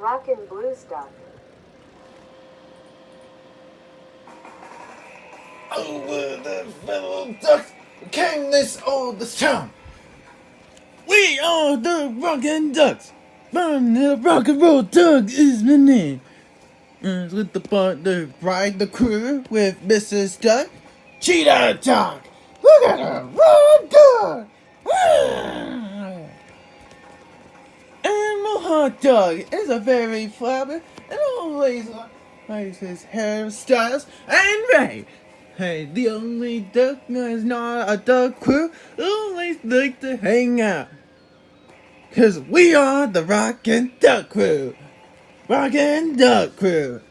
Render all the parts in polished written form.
Rocken Blues Duck. Over the fellow ducks came this oldest town. We are the Rockin' Ducks. From the Rock and Roll Duck is my name. With the partner, ride the crew with Mrs. Duck. Cheetah Duck! Look at her run, Duck! And Mohawk Dog is a very flower and always likes his hairstyles and Ray. Hey, the only duck is not a duck crew, always like to hang out. 'Cause we are the Rockin' Duck Crew. Rockin' Duck Crew.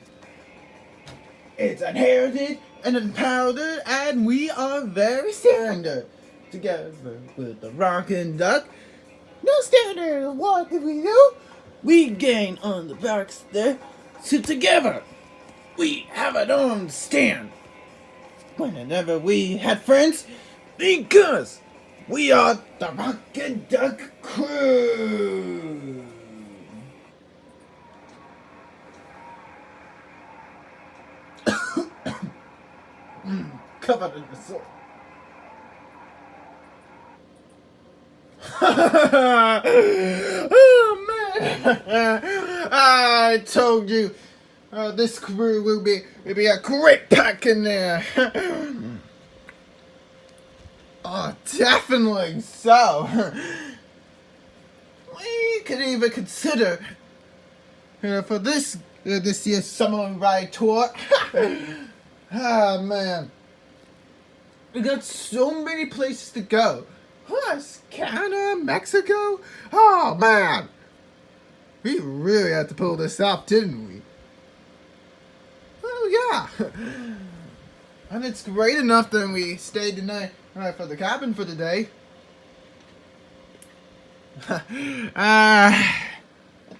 It's inherited and empowered, and we are very standard. Together with the Rockin' Duck, no standard, what do we do? We gain on the backs there, so together we have an own stand. Whenever we had friends, because we are the Rockin' Duck Crew. Covered in the salt. Oh man! I told you this crew will be a great pack in there. Oh, definitely so. We could even consider for this year's summer ride tour. Ah man, we got so many places to go. Plus, Canada, Mexico. Oh man, we really had to pull this off, didn't we? Oh yeah. And it's great enough that we stayed the night for the cabin for the day. It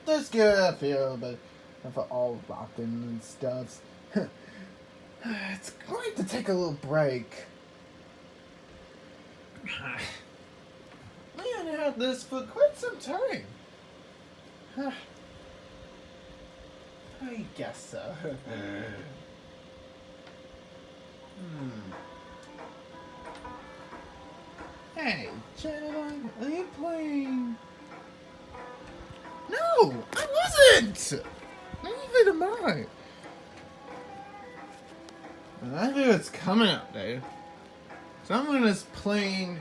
does get a feel, but for all rockin' and stuff. It's great to take a little break. We haven't had this for quite some time. I guess so. Hey, gentlemen, are you playing? No, I wasn't! Neither am I. I think it's coming out there. Someone is playing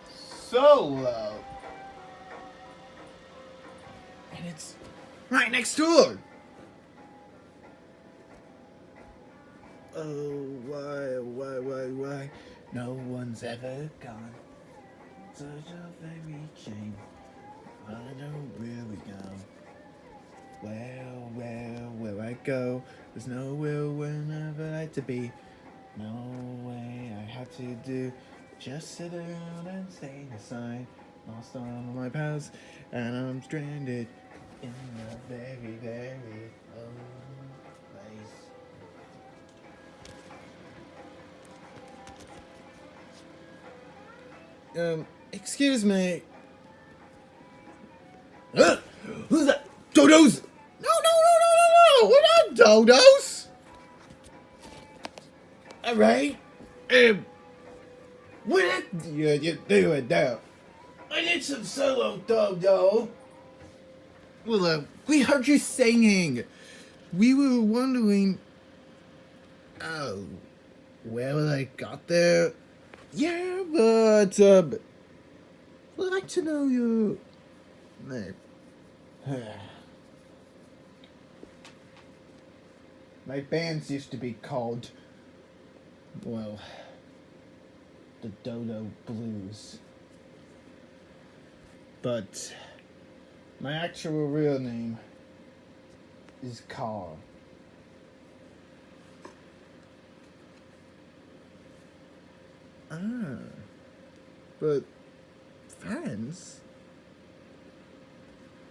solo. And it's right next door. Oh, why? No one's ever gone. Such a very shame. I don't know where we go. Where I go? There's nowhere whenever I like to be. No way I have to do. Just sit around and stay aside. Lost all my pals, and I'm stranded in a very, very lonely place. Excuse me. Who's that? Dodos? No. We're not dodos. Alright. What you doing now? I need some solo dodo. Well, we heard you singing. We were wondering. Oh, well, I got there. Yeah, but I'd like to know your name. My bands used to be called, well, the Dodo Blues. But my actual real name is Carl. Ah, but friends?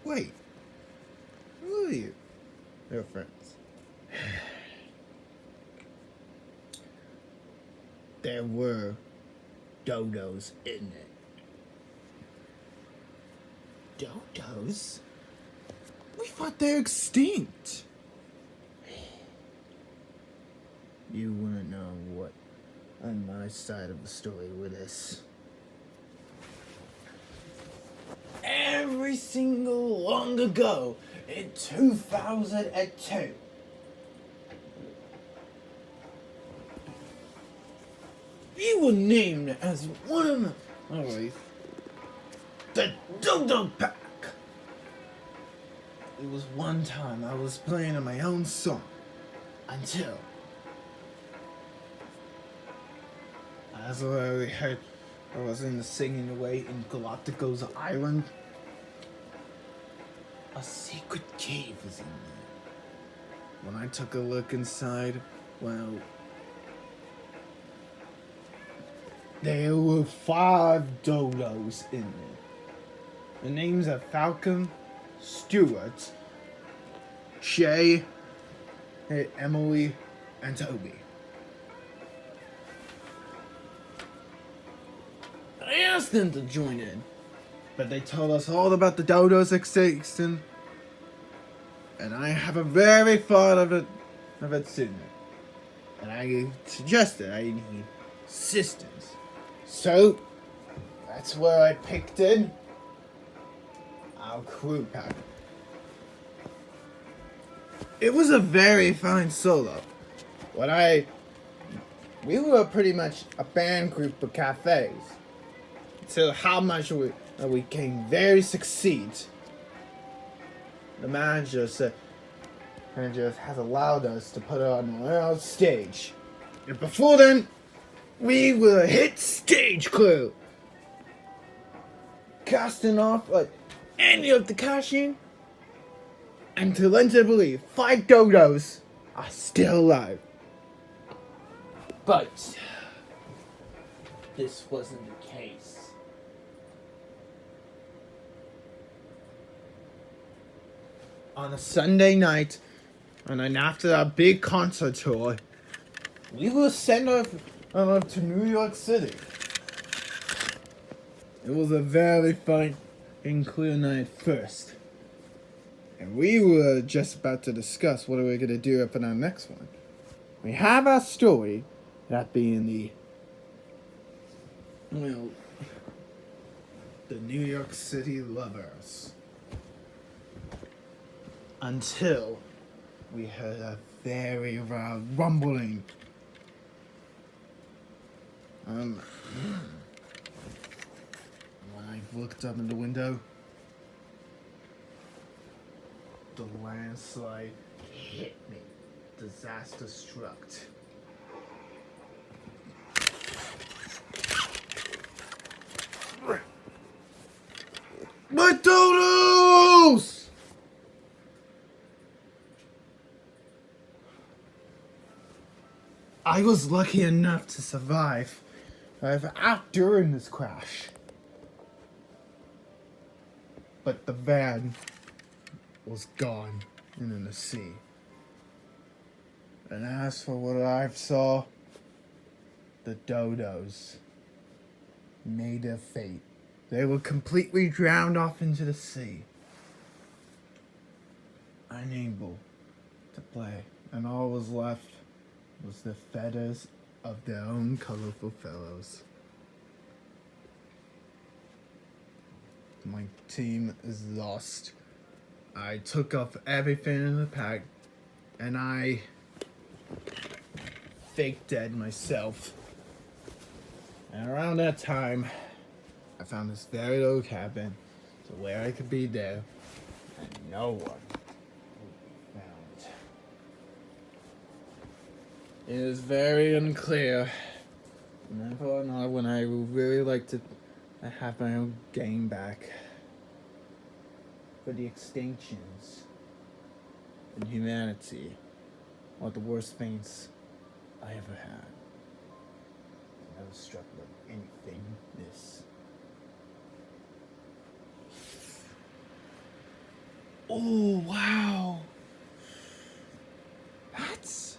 Wait, who are you? They're friends. There were dodos in it. Dodos? We thought they're extinct. You wouldn't know what on my side of the story with this. Every single long ago in 2002, we were named as one of the Dodo Pack. It was one time I was playing on my own song until, as I heard, I was in the singing away in Galacticos Island. A secret cave is in there. When I took a look inside, well, there were 5 dodos in there. The names are Falcon, Stuart, Shay, Emily, and Toby. I asked them to join in, but they told us all about the dodos extinction, and I have a very thought of it sooner. And I suggested I need assistance. So, that's where I picked in our crew pack. It was a very fine solo. We were pretty much a band group of cafes. So how much we came very succeed. The manager has allowed us to put on our own stage. And before then, we were a hit stage crew. Casting off like any of the cashing. And to lend to believe, 5 dodos are still alive. But this wasn't the case. On a Sunday night, and then after our big concert tour, we were sent off to New York City. It was a very fine and clear night first. And we were just about to discuss what are we going to do up in our next one. We have our story, that being the New York City lovers. Until we heard a very loud rumbling. When I looked up in the window, the landslide hit me. Disaster struck. My dodos! I was lucky enough to survive out during this crash. But the van was gone and in the sea. And as for what I saw, the dodos made their fate. They were completely drowned off into the sea, unable to play, and all was left was the feathers of their own colorful fellows. My team is lost. I took off everything in the pack, and I fake dead myself. And around that time, I found this very low cabin to where I could be there, and no one would be found. It is very unclear. And I thought when I would really like to have my own game back for the extinctions and humanity are the worst things I ever had. I was struck with anything this. Oh, wow. That's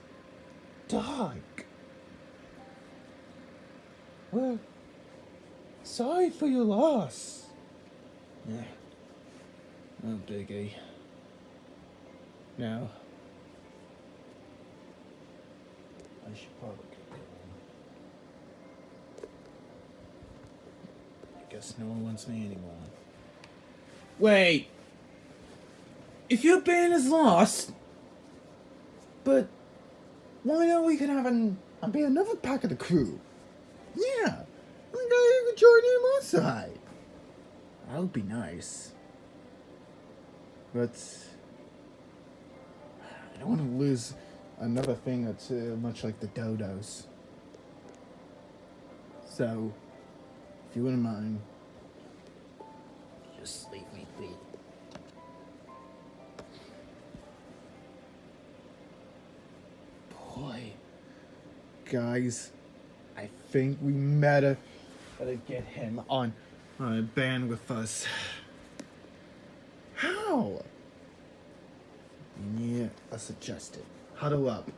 dark. Well, sorry for your loss. Yeah, no biggie. Now, I should probably get going. I guess no one wants me anymore. Wait! If your band is lost, but why don't we could have be another pack of the crew? Yeah, you could join him on side. That would be nice. But I don't want to lose another thing or two, much like the dodos. So, if you wouldn't mind, just leave me be. Boy, guys, I think we better get him on a band with us. How? Yeah, I suggested. Huddle up.